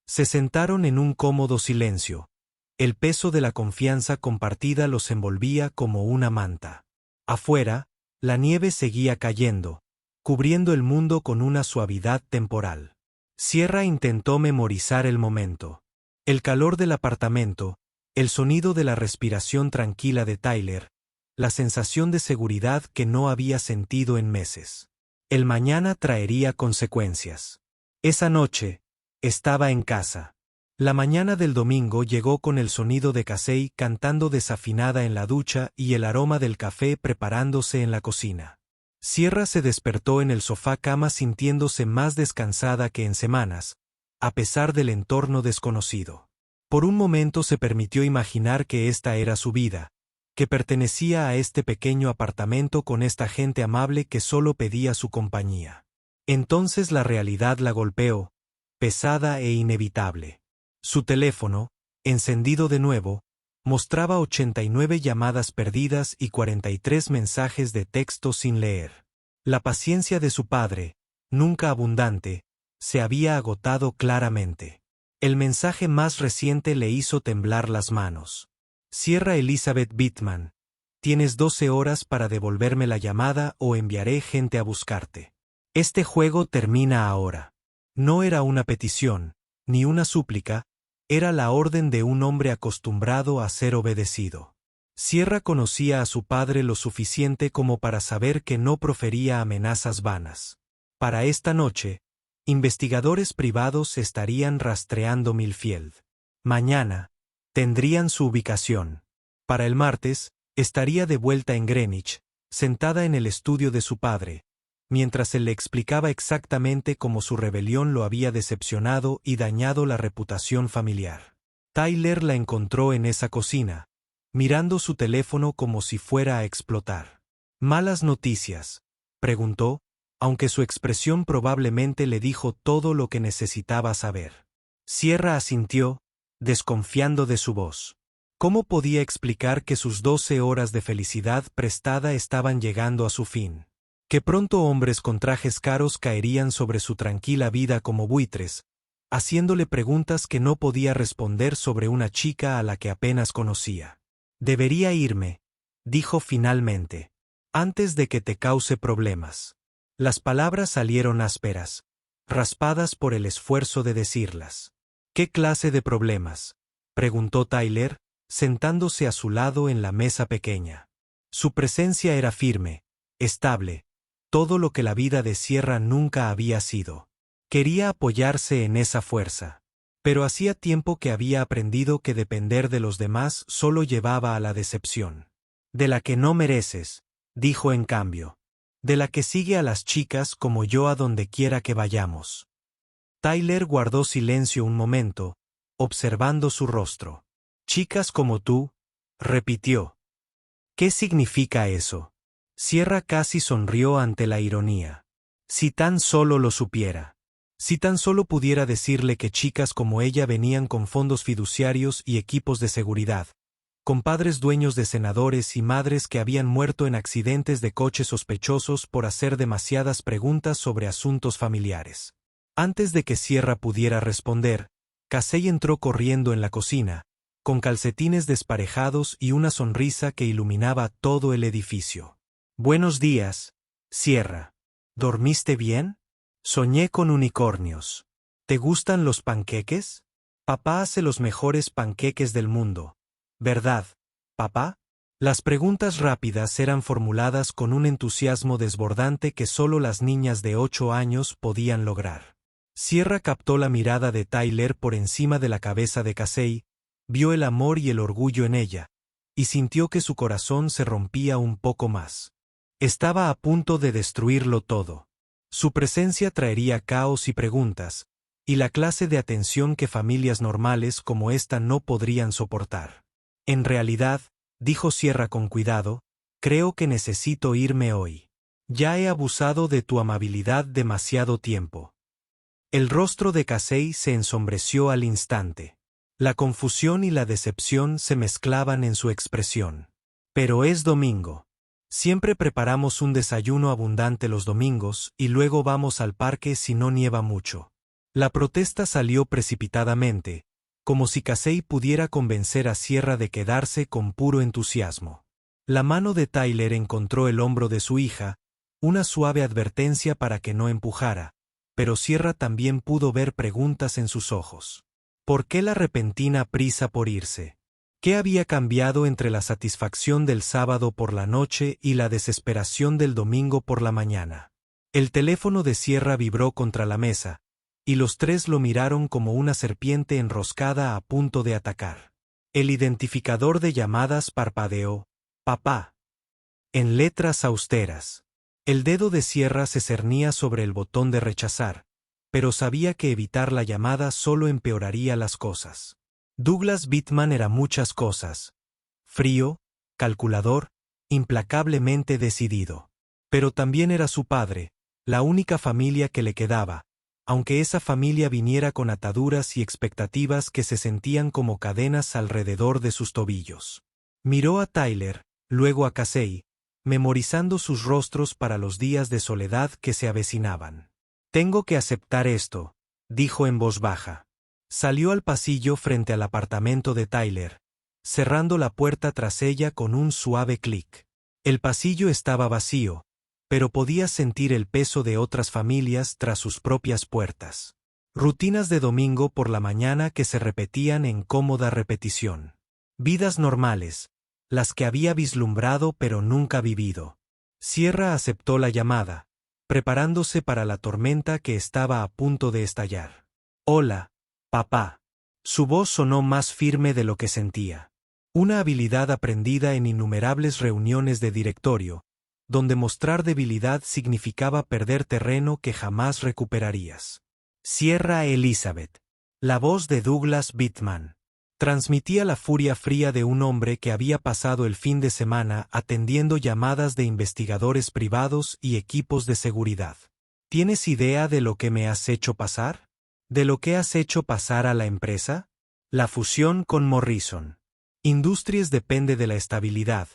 Se sentaron en un cómodo silencio. El peso de la confianza compartida los envolvía como una manta. Afuera, la nieve seguía cayendo, cubriendo el mundo con una suavidad temporal. Sierra intentó memorizar el momento. El calor del apartamento, el sonido de la respiración tranquila de Tyler, la sensación de seguridad que no había sentido en meses. El mañana traería consecuencias. Esa noche, estaba en casa. La mañana del domingo llegó con el sonido de Casey cantando desafinada en la ducha y el aroma del café preparándose en la cocina. Sierra se despertó en el sofá cama sintiéndose más descansada que en semanas, a pesar del entorno desconocido. Por un momento se permitió imaginar que esta era su vida, que pertenecía a este pequeño apartamento con esta gente amable que solo pedía su compañía. Entonces la realidad la golpeó, pesada e inevitable. Su teléfono, encendido de nuevo, mostraba 89 llamadas perdidas y 43 mensajes de texto sin leer. La paciencia de su padre, nunca abundante, se había agotado claramente. El mensaje más reciente le hizo temblar las manos. Sierra Elizabeth Bittman, tienes 12 horas para devolverme la llamada o enviaré gente a buscarte. Este juego termina ahora. No era una petición, ni una súplica, era la orden de un hombre acostumbrado a ser obedecido. Sierra conocía a su padre lo suficiente como para saber que no profería amenazas vanas. Para esta noche, investigadores privados estarían rastreando Millfield. Mañana, tendrían su ubicación. Para el martes, estaría de vuelta en Greenwich, sentada en el estudio de su padre, mientras él le explicaba exactamente cómo su rebelión lo había decepcionado y dañado la reputación familiar. Tyler la encontró en esa cocina, mirando su teléfono como si fuera a explotar. ¿Malas noticias?, preguntó, aunque su expresión probablemente le dijo todo lo que necesitaba saber. Sierra asintió, desconfiando de su voz. ¿Cómo podía explicar que sus 12 horas de felicidad prestada estaban llegando a su fin? Que pronto hombres con trajes caros caerían sobre su tranquila vida como buitres, haciéndole preguntas que no podía responder sobre una chica a la que apenas conocía. Debería irme, dijo finalmente, antes de que te cause problemas. Las palabras salieron ásperas, raspadas por el esfuerzo de decirlas. ¿Qué clase de problemas?, preguntó Tyler, sentándose a su lado en la mesa pequeña. Su presencia era firme, estable, todo lo que la vida de Sierra nunca había sido. Quería apoyarse en esa fuerza. Pero hacía tiempo que había aprendido que depender de los demás solo llevaba a la decepción. De la que no mereces, dijo en cambio. De la que sigue a las chicas como yo a donde quiera que vayamos. Tyler guardó silencio un momento, observando su rostro. Chicas como tú, repitió. ¿Qué significa eso? Sierra casi sonrió ante la ironía. Si tan solo lo supiera. Si tan solo pudiera decirle que chicas como ella venían con fondos fiduciarios y equipos de seguridad, con padres dueños de senadores y madres que habían muerto en accidentes de coches sospechosos por hacer demasiadas preguntas sobre asuntos familiares. Antes de que Sierra pudiera responder, Casey entró corriendo en la cocina, con calcetines desparejados y una sonrisa que iluminaba todo el edificio. Buenos días, Sierra. ¿Dormiste bien? Soñé con unicornios. ¿Te gustan los panqueques? Papá hace los mejores panqueques del mundo. ¿Verdad, papá? Las preguntas rápidas eran formuladas con un entusiasmo desbordante que solo las niñas de 8 años podían lograr. Sierra captó la mirada de Tyler por encima de la cabeza de Casey, vio el amor y el orgullo en ella, y sintió que su corazón se rompía un poco más. Estaba a punto de destruirlo todo. Su presencia traería caos y preguntas, y la clase de atención que familias normales como esta no podrían soportar. En realidad, dijo Sierra con cuidado, creo que necesito irme hoy. Ya he abusado de tu amabilidad demasiado tiempo. El rostro de Casey se ensombreció al instante. La confusión y la decepción se mezclaban en su expresión. Pero es domingo. Siempre preparamos un desayuno abundante los domingos y luego vamos al parque si no nieva mucho. La protesta salió precipitadamente, como si Casey pudiera convencer a Sierra de quedarse con puro entusiasmo. La mano de Tyler encontró el hombro de su hija, una suave advertencia para que no empujara, pero Sierra también pudo ver preguntas en sus ojos. ¿Por qué la repentina prisa por irse? ¿Qué había cambiado entre la satisfacción del sábado por la noche y la desesperación del domingo por la mañana? El teléfono de Sierra vibró contra la mesa, y los tres lo miraron como una serpiente enroscada a punto de atacar. El identificador de llamadas parpadeó. Papá. En letras austeras. El dedo de Sierra se cernía sobre el botón de rechazar, pero sabía que evitar la llamada solo empeoraría las cosas. Douglas Bittman era muchas cosas. Frío, calculador, implacablemente decidido. Pero también era su padre, la única familia que le quedaba, aunque esa familia viniera con ataduras y expectativas que se sentían como cadenas alrededor de sus tobillos. Miró a Tyler, luego a Casey, memorizando sus rostros para los días de soledad que se avecinaban. Tengo que aceptar esto, dijo en voz baja. Salió al pasillo frente al apartamento de Tyler, cerrando la puerta tras ella con un suave clic. El pasillo estaba vacío, pero podía sentir el peso de otras familias tras sus propias puertas. Rutinas de domingo por la mañana que se repetían en cómoda repetición. Vidas normales, las que había vislumbrado pero nunca vivido. Sierra aceptó la llamada, preparándose para la tormenta que estaba a punto de estallar. Hola, papá. Su voz sonó más firme de lo que sentía. Una habilidad aprendida en innumerables reuniones de directorio, donde mostrar debilidad significaba perder terreno que jamás recuperarías. Sierra Elizabeth. La voz de Douglas Bittman. Transmitía la furia fría de un hombre que había pasado el fin de semana atendiendo llamadas de investigadores privados y equipos de seguridad. ¿Tienes idea de lo que me has hecho pasar? ¿De lo que has hecho pasar a la empresa? La fusión con Morrison Industries depende de la estabilidad,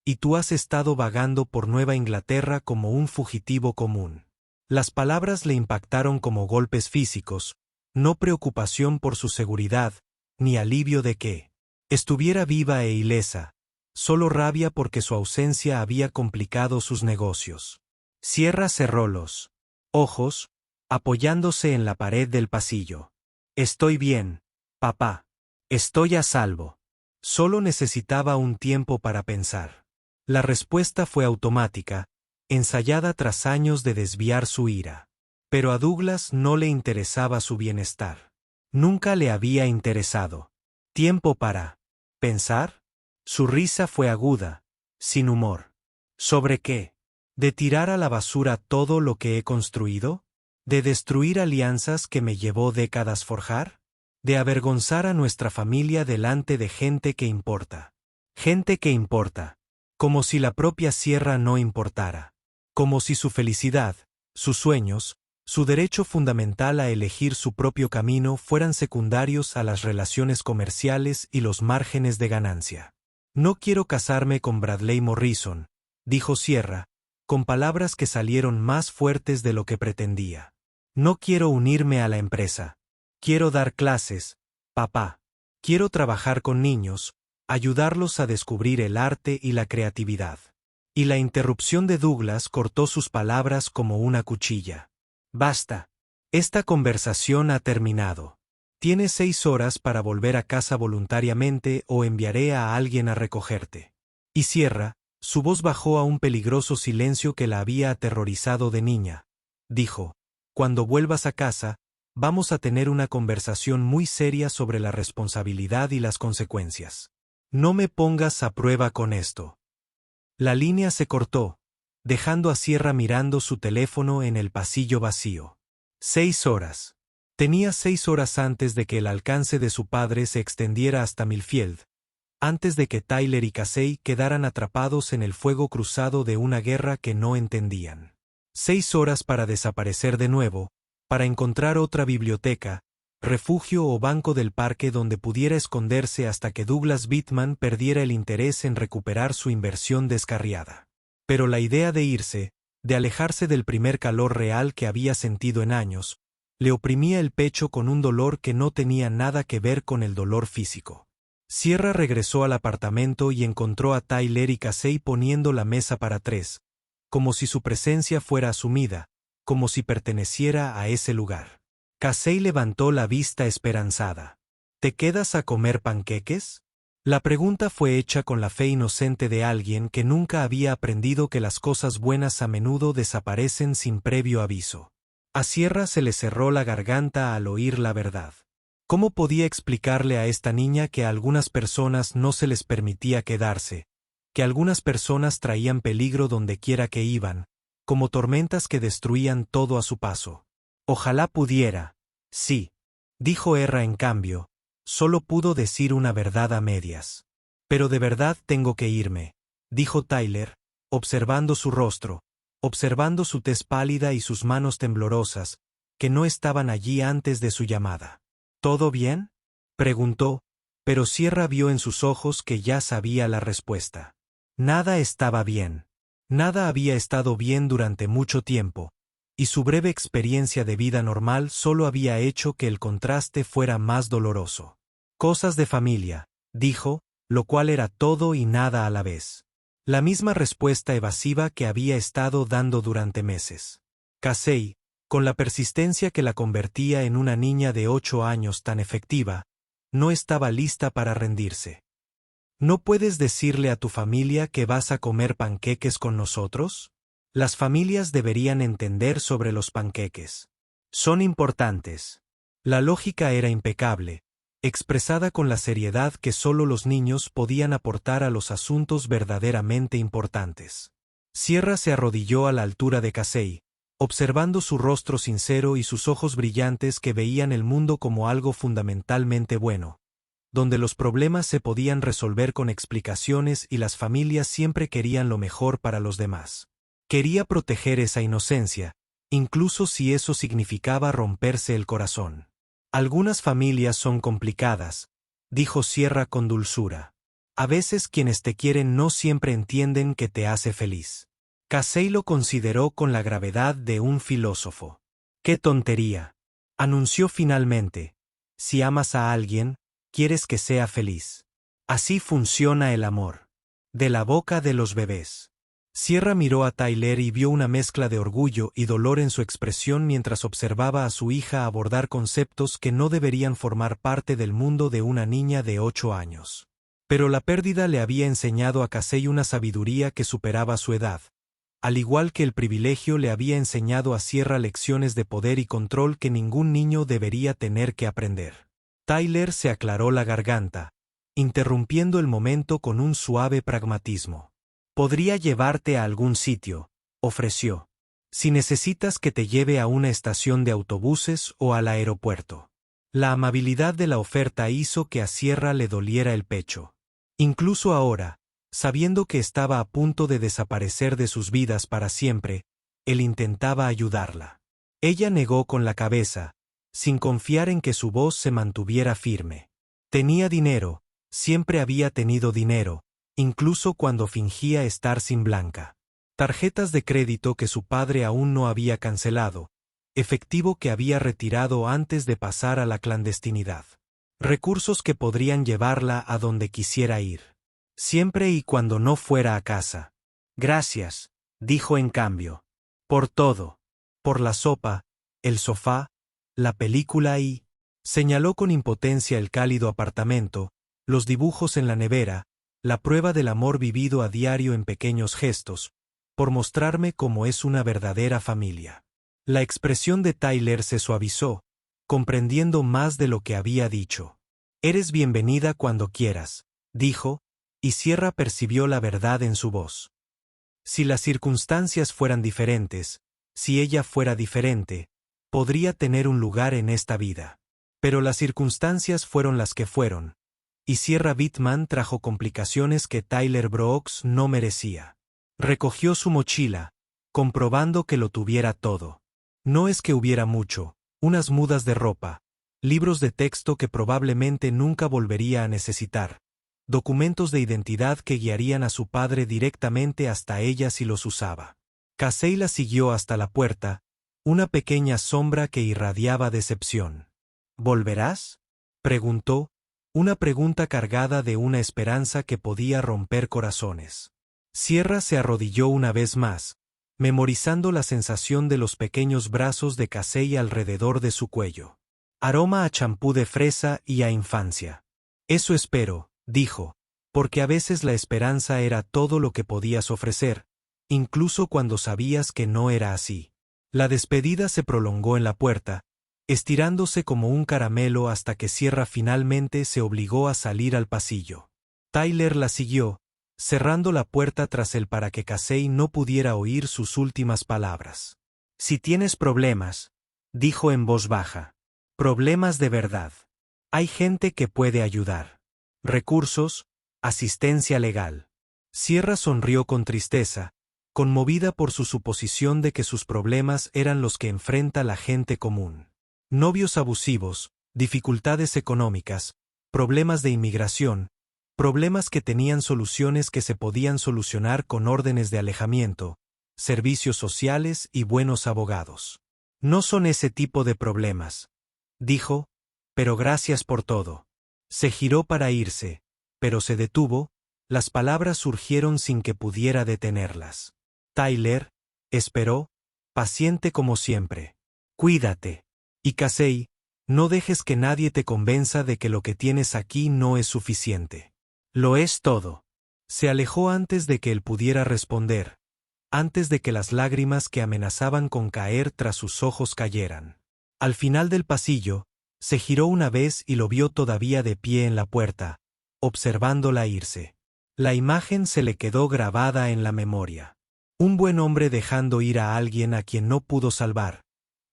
y tú has estado vagando por Nueva Inglaterra como un fugitivo común. Las palabras le impactaron como golpes físicos, no preocupación por su seguridad, ni alivio de que estuviera viva e ilesa, solo rabia porque su ausencia había complicado sus negocios. Sierra cerró los ojos, apoyándose en la pared del pasillo. Estoy bien, papá. Estoy a salvo. Solo necesitaba un tiempo para pensar. La respuesta fue automática, ensayada tras años de desviar su ira. Pero a Douglas no le interesaba su bienestar. Nunca le había interesado. ¿Tiempo para pensar? Su risa fue aguda, sin humor. ¿Sobre qué? ¿De tirar a la basura todo lo que he construido? ¿De destruir alianzas que me llevó décadas forjar? ¿De avergonzar a nuestra familia delante de gente que importa? Gente que importa. Como si la propia Sierra no importara. Como si su felicidad, sus sueños, su derecho fundamental a elegir su propio camino fueran secundarios a las relaciones comerciales y los márgenes de ganancia. No quiero casarme con Bradley Morrison, dijo Sierra, con palabras que salieron más fuertes de lo que pretendía. No quiero unirme a la empresa. Quiero dar clases, papá. Quiero trabajar con niños, ayudarlos a descubrir el arte y la creatividad. Y la interrupción de Douglas cortó sus palabras como una cuchilla. Basta. Esta conversación ha terminado. Tienes 6 horas para volver a casa voluntariamente o enviaré a alguien a recogerte. Y Sierra, su voz bajó a un peligroso silencio que la había aterrorizado de niña. Dijo, cuando vuelvas a casa, vamos a tener una conversación muy seria sobre la responsabilidad y las consecuencias. No me pongas a prueba con esto. La línea se cortó, dejando a Sierra mirando su teléfono en el pasillo vacío. 6 horas. Tenía 6 horas antes de que el alcance de su padre se extendiera hasta Millfield, antes de que Tyler y Casey quedaran atrapados en el fuego cruzado de una guerra que no entendían. 6 horas para desaparecer de nuevo, para encontrar otra biblioteca, refugio o banco del parque donde pudiera esconderse hasta que Douglas Bittman perdiera el interés en recuperar su inversión descarriada. Pero la idea de irse, de alejarse del primer calor real que había sentido en años, le oprimía el pecho con un dolor que no tenía nada que ver con el dolor físico. Sierra regresó al apartamento y encontró a Tyler y Casey poniendo la mesa para 3, como si su presencia fuera asumida, como si perteneciera a ese lugar. Casey levantó la vista esperanzada. ¿Te quedas a comer panqueques? La pregunta fue hecha con la fe inocente de alguien que nunca había aprendido que las cosas buenas a menudo desaparecen sin previo aviso. A Sierra se le cerró la garganta al oír la verdad. ¿Cómo podía explicarle a esta niña que a algunas personas no se les permitía quedarse, que algunas personas traían peligro donde quiera que iban, como tormentas que destruían todo a su paso? Ojalá pudiera. Sí, dijo Erra en cambio, solo pudo decir una verdad a medias. Pero de verdad tengo que irme, dijo Tyler, observando su rostro, observando su tez pálida y sus manos temblorosas, que no estaban allí antes de su llamada. ¿Todo bien?, preguntó, pero Sierra vio en sus ojos que ya sabía la respuesta. Nada estaba bien. Nada había estado bien durante mucho tiempo, y su breve experiencia de vida normal solo había hecho que el contraste fuera más doloroso. Cosas de familia, dijo, lo cual era todo y nada a la vez. La misma respuesta evasiva que había estado dando durante meses. Casey, con la persistencia que la convertía en una niña de 8 años tan efectiva, no estaba lista para rendirse. ¿No puedes decirle a tu familia que vas a comer panqueques con nosotros? Las familias deberían entender sobre los panqueques. Son importantes. La lógica era impecable, expresada con la seriedad que solo los niños podían aportar a los asuntos verdaderamente importantes. Sierra se arrodilló a la altura de Casey, observando su rostro sincero y sus ojos brillantes que veían el mundo como algo fundamentalmente bueno, donde los problemas se podían resolver con explicaciones y las familias siempre querían lo mejor para los demás. Quería proteger esa inocencia, incluso si eso significaba romperse el corazón. Algunas familias son complicadas, dijo Sierra con dulzura. A veces quienes te quieren no siempre entienden que te hace feliz. Casey lo consideró con la gravedad de un filósofo. ¡Qué tontería!, anunció finalmente. Si amas a alguien, quieres que sea feliz. Así funciona el amor. De la boca de los bebés. Sierra miró a Tyler y vio una mezcla de orgullo y dolor en su expresión mientras observaba a su hija abordar conceptos que no deberían formar parte del mundo de una niña de 8 años. Pero la pérdida le había enseñado a Casey una sabiduría que superaba su edad, al igual que el privilegio le había enseñado a Sierra lecciones de poder y control que ningún niño debería tener que aprender. Tyler se aclaró la garganta, interrumpiendo el momento con un suave pragmatismo. Podría llevarte a algún sitio, ofreció. Si necesitas que te lleve a una estación de autobuses o al aeropuerto. La amabilidad de la oferta hizo que a Sierra le doliera el pecho. Incluso ahora, sabiendo que estaba a punto de desaparecer de sus vidas para siempre, él intentaba ayudarla. Ella negó con la cabeza, sin confiar en que su voz se mantuviera firme. Tenía dinero, siempre había tenido dinero, incluso cuando fingía estar sin Blanca. Tarjetas de crédito que su padre aún no había cancelado, efectivo que había retirado antes de pasar a la clandestinidad. Recursos que podrían llevarla a donde quisiera ir. Siempre y cuando no fuera a casa. Gracias, dijo en cambio. Por todo. Por la sopa, el sofá, la película y... Señaló con impotencia el cálido apartamento, los dibujos en la nevera, la prueba del amor vivido a diario en pequeños gestos, por mostrarme cómo es una verdadera familia. La expresión de Tyler se suavizó, comprendiendo más de lo que había dicho. Eres bienvenida cuando quieras, dijo, y Sierra percibió la verdad en su voz. Si las circunstancias fueran diferentes, si ella fuera diferente, podría tener un lugar en esta vida. Pero las circunstancias fueron las que fueron, y Sierra Bittman trajo complicaciones que Tyler Brooks no merecía. Recogió su mochila, comprobando que lo tuviera todo. No es que hubiera mucho, unas mudas de ropa, libros de texto que probablemente nunca volvería a necesitar, documentos de identidad que guiarían a su padre directamente hasta ella si los usaba. Casey la siguió hasta la puerta, una pequeña sombra que irradiaba decepción. ¿Volverás?, preguntó, una pregunta cargada de una esperanza que podía romper corazones. Sierra se arrodilló una vez más, memorizando la sensación de los pequeños brazos de Casey alrededor de su cuello. Aroma a champú de fresa y a infancia. Eso espero, dijo, porque a veces la esperanza era todo lo que podías ofrecer, incluso cuando sabías que no era así. La despedida se prolongó en la puerta, estirándose como un caramelo hasta que Sierra finalmente se obligó a salir al pasillo. Tyler la siguió, cerrando la puerta tras él para que Casey no pudiera oír sus últimas palabras. «Si tienes problemas», dijo en voz baja. «Problemas de verdad. Hay gente que puede ayudar. Recursos, asistencia legal». Sierra sonrió con tristeza, conmovida por su suposición de que sus problemas eran los que enfrenta la gente común. Novios abusivos, dificultades económicas, problemas de inmigración, problemas que tenían soluciones que se podían solucionar con órdenes de alejamiento, servicios sociales y buenos abogados. «No son ese tipo de problemas», dijo, «pero gracias por todo». Se giró para irse, pero se detuvo, las palabras surgieron sin que pudiera detenerlas. Tyler esperó, paciente como siempre. «Cuídate. Y Casey, no dejes que nadie te convenza de que lo que tienes aquí no es suficiente. Lo es todo». Se alejó antes de que él pudiera responder, antes de que las lágrimas que amenazaban con caer tras sus ojos cayeran. Al final del pasillo, se giró una vez y lo vio todavía de pie en la puerta, observándola irse. La imagen se le quedó grabada en la memoria. Un buen hombre dejando ir a alguien a quien no pudo salvar,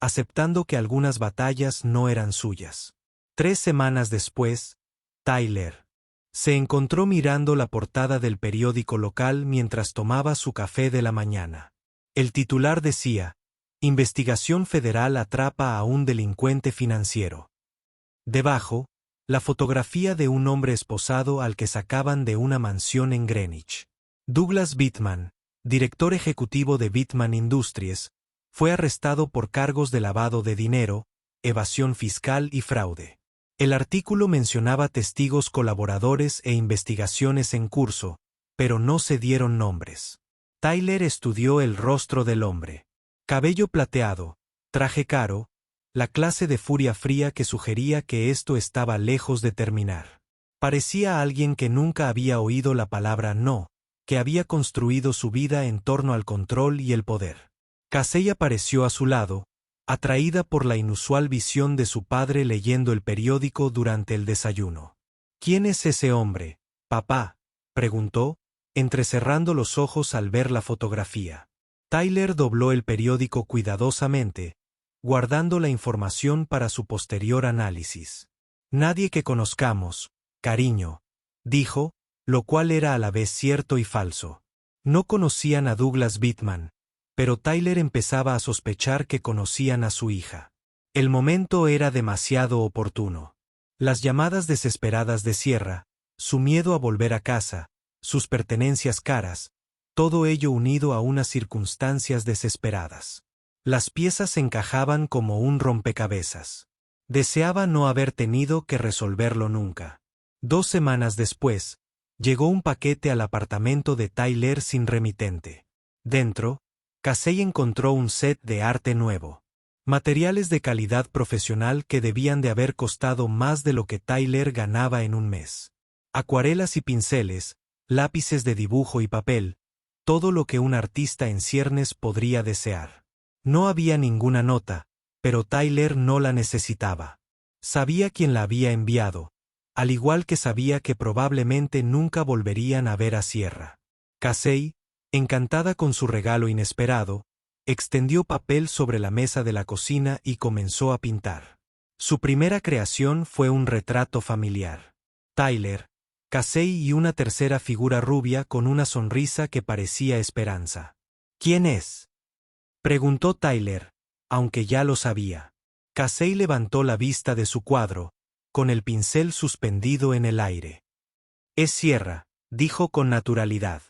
aceptando que algunas batallas no eran suyas. 3 semanas después, Tyler se encontró mirando la portada del periódico local mientras tomaba su café de la mañana. El titular decía: «Investigación federal atrapa a un delincuente financiero». Debajo, la fotografía de un hombre esposado al que sacaban de una mansión en Greenwich. Douglas Bittman, director ejecutivo de Bittman Industries, fue arrestado por cargos de lavado de dinero, evasión fiscal y fraude. El artículo mencionaba testigos colaboradores e investigaciones en curso, pero no se dieron nombres. Tyler estudió el rostro del hombre. Cabello plateado, traje caro, la clase de furia fría que sugería que esto estaba lejos de terminar. Parecía alguien que nunca había oído la palabra no, que había construido su vida en torno al control y el poder. Casey apareció a su lado, atraída por la inusual visión de su padre leyendo el periódico durante el desayuno. «¿Quién es ese hombre, papá?», preguntó, entrecerrando los ojos al ver la fotografía. Tyler dobló el periódico cuidadosamente, guardando la información para su posterior análisis. «Nadie que conozcamos, cariño», dijo, lo cual era a la vez cierto y falso. No conocían a Douglas Bittman, pero Tyler empezaba a sospechar que conocían a su hija. El momento era demasiado oportuno. Las llamadas desesperadas de Sierra, su miedo a volver a casa, sus pertenencias caras, todo ello unido a unas circunstancias desesperadas. Las piezas encajaban como un rompecabezas. Deseaba no haber tenido que resolverlo nunca. 2 semanas después, llegó un paquete al apartamento de Tyler sin remitente. Dentro, Casey encontró un set de arte nuevo. Materiales de calidad profesional que debían de haber costado más de lo que Tyler ganaba en un mes. Acuarelas y pinceles, lápices de dibujo y papel, todo lo que un artista en ciernes podría desear. No había ninguna nota, pero Tyler no la necesitaba. Sabía quién la había enviado, al igual que sabía que probablemente nunca volverían a ver a Sierra. Casey, encantada con su regalo inesperado, extendió papel sobre la mesa de la cocina y comenzó a pintar. Su primera creación fue un retrato familiar. Tyler, Casey y una tercera figura rubia con una sonrisa que parecía esperanza. «¿Quién es?», preguntó Tyler, aunque ya lo sabía. Casey levantó la vista de su cuadro, con el pincel suspendido en el aire. «Es Sierra», dijo con naturalidad.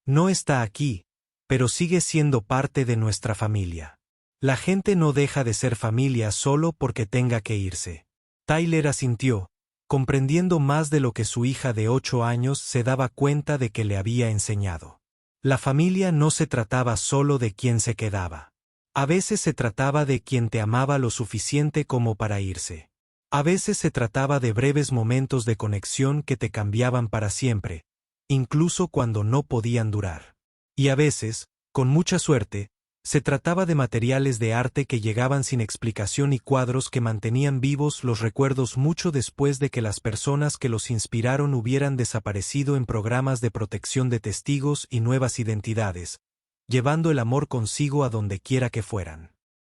«No está aquí, pero sigue siendo parte de nuestra familia. La gente no deja de ser familia solo porque tenga que irse». Tyler asintió, comprendiendo más de lo que su hija de 8 años se daba cuenta de que le había enseñado. La familia no se trataba solo de quien se quedaba. A veces se trataba de quien te amaba lo suficiente como para irse. A veces se trataba de breves momentos de conexión que te cambiaban para siempre, incluso cuando no podían durar. Y a veces, con mucha suerte, se trataba de materiales de arte que llegaban sin explicación y cuadros que mantenían vivos los recuerdos mucho después de que las personas que los inspiraron hubieran desaparecido en programas de protección de testigos y nuevas identidades, llevando el amor consigo a donde quiera que fueran.